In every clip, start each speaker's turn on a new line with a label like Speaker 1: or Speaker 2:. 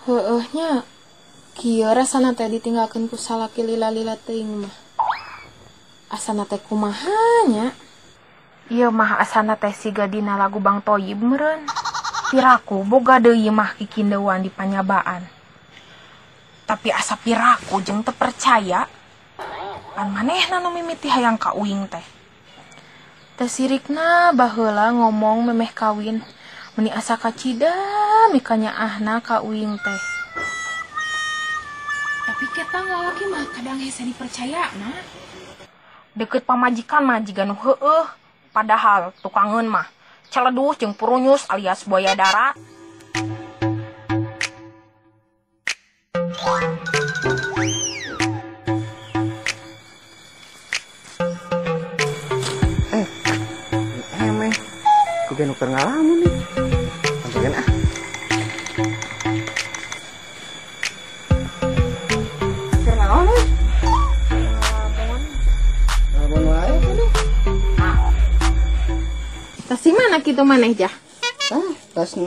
Speaker 1: Heehnya kieu rasana teh ditinggalkeun ku salaki lila-lila teuing mah. Asana teh kumaha nya? Ieu mah asana teh siga dina lagu Bang Toyib meureun. Piraku boga deui mah kikindeuan di panyabaan. Tapi asa piraku jeung teu percaya. Pan manehna nu mimiti hayang ka uing teh. Teh sirikna baheula ngomong memeh kawin. Meni asa kacida mikanya ahna ka uing teh. Tapi kita ngalaki mah kadang hese dipercaya na. Deket pamajikan mah jiga nu heueuh. Padahal tukangeun mah celeduh jeung purunyus alias buaya darat.
Speaker 2: Kudu nu keur ngalamun nih. Sampeyan ah. Keur naon nih? Ngalamun wae tadi.
Speaker 1: Tas di mana kitu maneh jah?
Speaker 2: Tas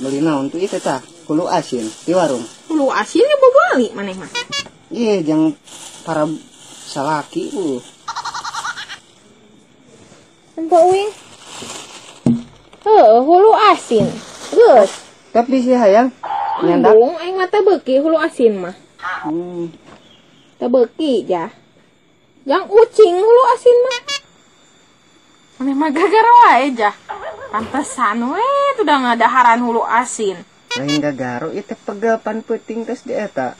Speaker 2: meuli naon tuh ieu tah? Hulu asin di warung.
Speaker 1: Hulu asin ya bobali maneh mah.
Speaker 2: Ieu jeung para salaki
Speaker 1: Empo uing. Hulu asin. Geus.
Speaker 2: Tapi si hayang nyandak.
Speaker 1: Bung aing mah teh beuki hulu asin mah. Teh beuki jah. Yang ucing hulu asin mah. Maneh mah gara-gara wae jah. Pantesan we teu da ngadaharan hulu asin.
Speaker 2: Lain gagaro ieu teh pegelpan peuting tos di eta.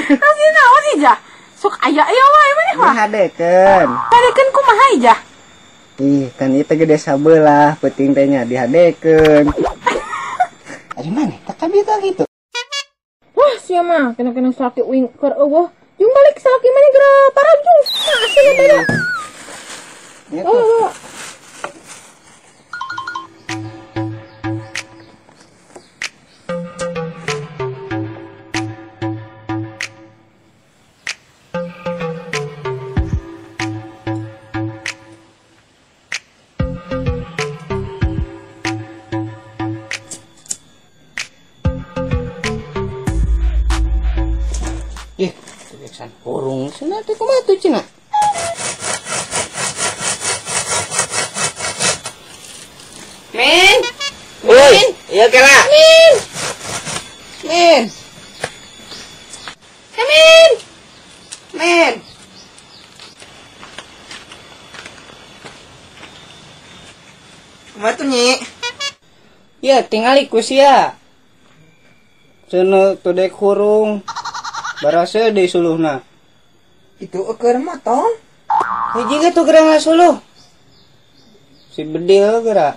Speaker 1: Asin naon sih jah? Sok aya wae maneh mah.
Speaker 2: Dihadekeun.
Speaker 1: Hadekeun kumaha jah?
Speaker 2: Ih, kan itu gede sabelah peuting teh nya dihadekeun. Ari maneh tak kabita gitu.
Speaker 1: Wah, sia mah kena-kena salaki uing keur eueuh. Jung balik salaki maneh geura parajung. Nah, asina teh dah. Oh.
Speaker 2: Ih, tulisan kurung sana teh kumaha tuh cenah?
Speaker 3: Min!
Speaker 2: Woi, iya kira.
Speaker 3: Min!
Speaker 2: Min.
Speaker 3: Min!
Speaker 2: Min. Kumaha tuh nyi? Ya, tinggal iku sia. Cenah teu dek kurung. Barasa deui suluhna. Itu keur motong. Hiji ge tuh geura ngasuluh. Si bedil geura.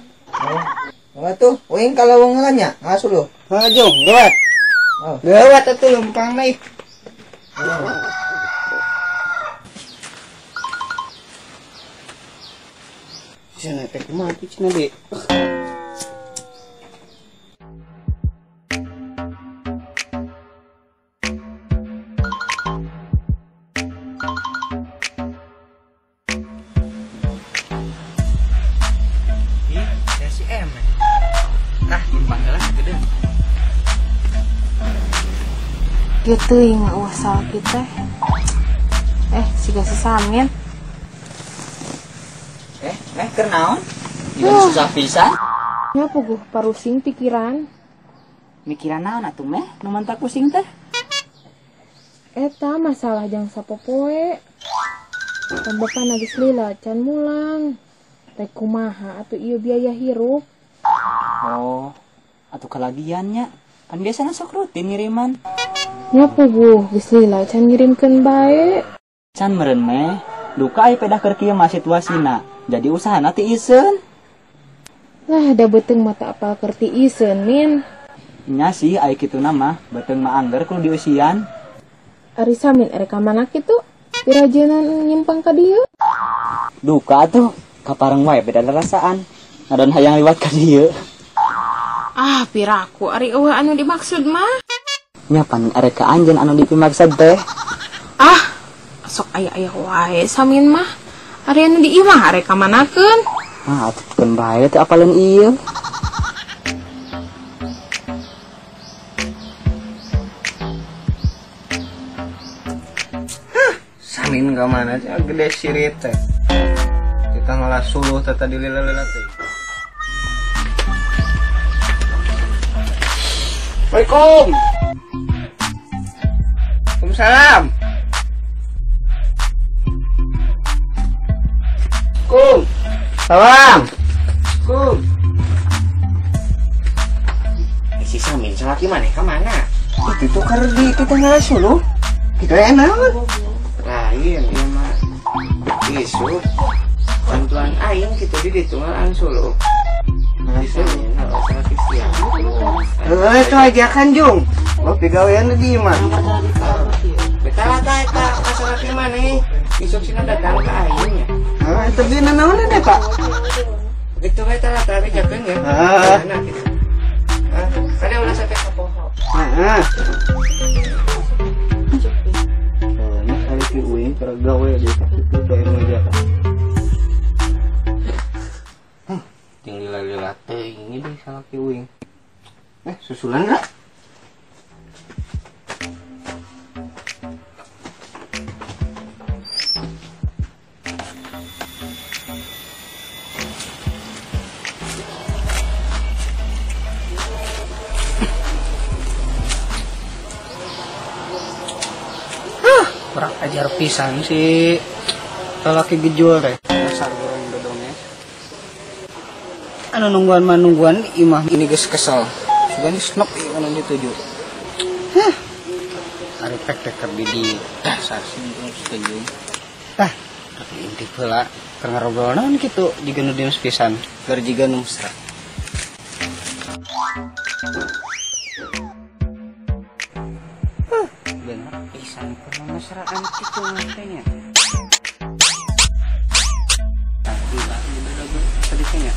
Speaker 4: Enggak tuh, uing kalau ngelanya ngasuluh.
Speaker 2: Ngajung, gawat.
Speaker 4: Oh.
Speaker 2: Gawat atuh lempang naik. Cenah teh kumaha tuh cenah de.
Speaker 1: Gitu ingat usah kita. Siga sesamin.
Speaker 4: Keur naon? Ieu susah pisan.
Speaker 1: Nya puguh parusing pikiran.
Speaker 4: Mikiran naon atuh meh? Nu mantap pusing teh.
Speaker 1: Eta masalah jang sapopoe. Kan bapak nagis lila can mulang. Teh kumaha atuh ieu biaya hirup.
Speaker 4: Oh, atuh kalagiannya. Kan biasana sok rutin ngiriman.
Speaker 1: Nya puguh geus lila can ngirimkeun bae.
Speaker 4: Can meureun meh, duka aya pedah keur kieu mah situasina. Jadi usahana ti iseun.
Speaker 1: Lah da beuteung mata apal keur ti iseun min.
Speaker 4: Nya sih aya kituna mah, beuteung mah angger kudu diusian.
Speaker 1: Ari samin erek ka mana kitu? Pirajeunna nyimpang ka dieu.
Speaker 4: Duka atuh, kapareng wae beda rasaan. Ngadon hayang liwat ka dieu.
Speaker 1: Ah, piraku ari eueuh anu dimaksud mah.
Speaker 4: Nya pan erek ka anjeun anu dipimaksud teh.
Speaker 1: Ah, sok aya-aya wae samin mah. Ari anu di imah arek ka manakeun?
Speaker 4: Ah, atuh bae teh apaleun ieu.
Speaker 2: enggak mana aja gede sirit teh. Kita ngalah suluh teh tadi lila-lila teh. Assalamualaikum. Waalaikumsalam. Kum. Salam. Kum. Si Samin sama gimana? Kemana? Itu tuh karena di kita ngalah suluh. Kita enak. Lain ya mah. Isu. Bantuan aing gitu di ditungan suluh. Bisa ya, nggak usah kisian. Itu aja kan Jung. Lo pegawaian di mana? Betapa kita masalah di mana? Besok sini datang ke aing ya. Itu gini naon deh Pak. Itu kita tadi jaken ya. Nah gitu. Kada ulah sampai ke pohon. Ini kali si Uing gawe di situ teh meja. Lila-lila teh ini deh sama Ki Uing. Susulan enggak? Kurang ajar pisan sih. Lelaki gejol teh. Dasar orang dodongnya. Anu nungguan imah ini geus kesel. Sugan snop ieu anu dituju. Ari pek keur di dasar sih setuju. Tapi inti heula keur ngarobrol naon kitu jiga nu dinas pisan, keur jiga nu mesra. Bener pisan keur mesraan kitu mah. Sedikitnya,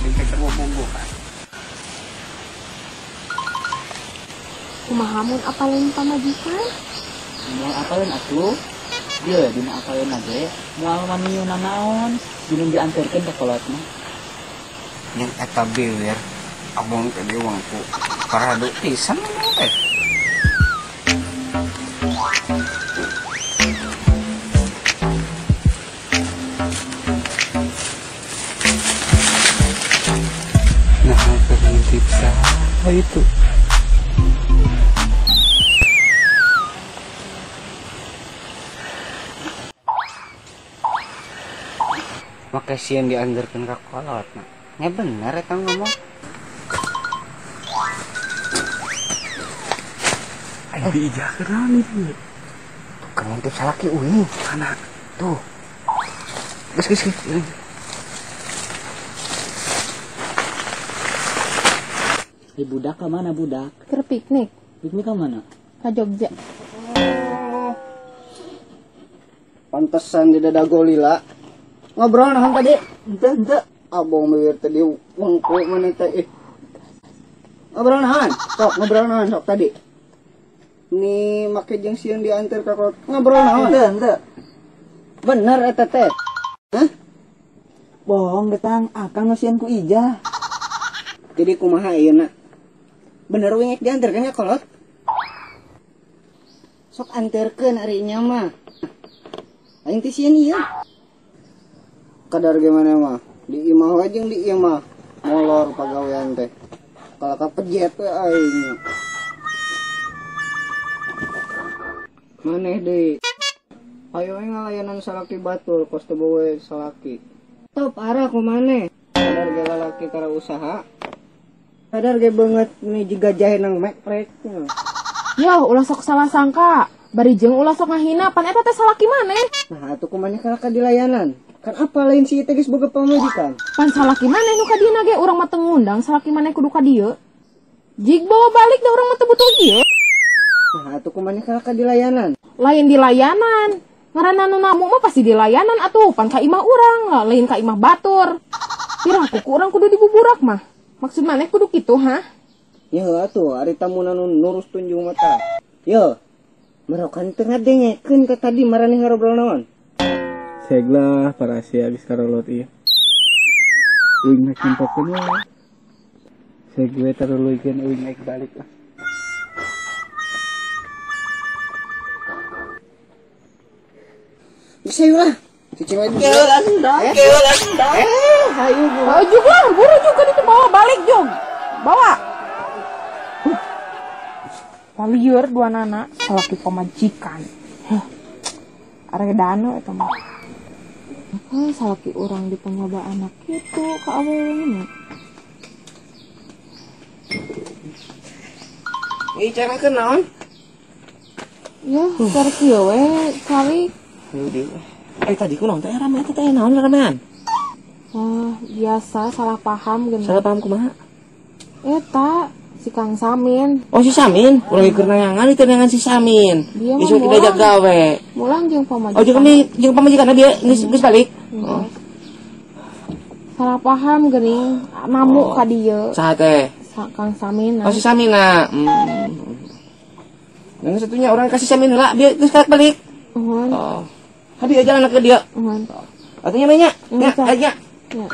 Speaker 2: sedikit terbobong kan.
Speaker 1: Kumaha mun apalin pamajikan?
Speaker 4: Mau apalin atuh? Dia dina apalin aja. Moal mamiuna naon? Dina diantarkeun ka kolot mah.
Speaker 2: Yang eta bilir abang teh wangku. Parado pisan teh. Itu makasih yang diantarkan ke kolot nah. Ya benar eta ngomong. Ayo diijakeun naon ieu? Kan ngintip salaki Uing. Mana? Tuh. Geus.
Speaker 4: Di budak ke mana budak?
Speaker 1: Keur piknik
Speaker 4: Piknik ke mana?
Speaker 1: ka Jogja.
Speaker 2: Pantesan di dadago lila. Ngobrol naon tadi? Henteu. Abang bibir tadi wengku mana teh. Ngobrol naon? Ngobrol naon sok tadi? Ni make jeung sieun diantar ka kolot. Ngobrol naon? Henteu. Bener eta teh. Hah?
Speaker 4: Bohong datang akang nusian ku ijah.
Speaker 2: Jadi kumaha ayeuna? Bener wengek diantarkeun ka kolot? Sok anterkeun ari nya mah. Aing teh sieun ieu. Kadar gimana mah? Di imah aja di imah. Molor pagawean teh. Kalau kapejet we aing. Maneh deui. Ayo we ngalayanan salaki batul kos teu bawa salaki. Top arah ku maneh. Kadar ge lalaki kara usaha. Kadar ge beungeut nih jiga jahe nang mekrek.
Speaker 1: Yo, ulah sok salah sangka. Bari jeung ulah sok ngahina pan eta teh salaki maneh.
Speaker 2: Nah, atuh kumaneh kala ka dilayanan. Kan apa lain si teh geus boga pamajikan.
Speaker 1: Pan salaki maneh nu ka dieu ge urang mah teu ngundang, salaki maneh kudu ka dieu. Jig bawa balik da urang mah teu butuh ieu.
Speaker 2: Nah, atuh kumaneh kala ka dilayanan.
Speaker 1: Lain di layanan. Ngaranna nu namu mah pasti di layanan atuh, pan ka imah urang, lain ka imah batur. Piraku ku urang kudu dibuburak mah. Maksud maneh kudu kitu, ha?
Speaker 2: Ya atuh, ari tamuna nu nurus tunjung mata. Yo. Merokan tengah dengekeun ka tadi maraneh ngarobrol naon? Seglah para si habis karolot ieu. Uing naik nempokeun wae. Segue taruluykeun uing naik balik lah. Bisa yuk lah. Cuci lagi.
Speaker 3: Keolah sendok.
Speaker 2: Ayo bu.
Speaker 1: Jug lah, buru juga itu bawa balik Jug. Bawa. Lieur dua nana salaki pamajikan. Arek dano eta mah. Salaki orang di penyoba anak itu ka awalnya.
Speaker 2: Ih, cewek kenaon?
Speaker 1: Ya, cari kieu we kali.
Speaker 2: Tadi kunaon teh rame teh naon ramean?
Speaker 1: Biasa salah paham geuning.
Speaker 2: Salah paham kumaha?
Speaker 1: Eta si Kang Samin.
Speaker 2: Oh si Samin, urang keur nangangan itu nangan si Samin.
Speaker 1: Dia
Speaker 2: Isu
Speaker 1: mah
Speaker 2: diajak gawe.
Speaker 1: Mulang jeung pamajikan.
Speaker 2: Oh jeung pamajikan dia geus balik. Oh.
Speaker 1: Salah paham geuning namu ka dieu.
Speaker 2: Saha teh?
Speaker 1: Kang Samin.
Speaker 2: Oh si Samina. Yang satunya orang kasih Samin heula dia geus balik.
Speaker 1: Uhun.
Speaker 2: Oh. Hadi aja anak ke dia.
Speaker 1: Uhun.
Speaker 2: Atunya banyak. Ya,
Speaker 1: Cak.
Speaker 2: aja.
Speaker 1: Ya.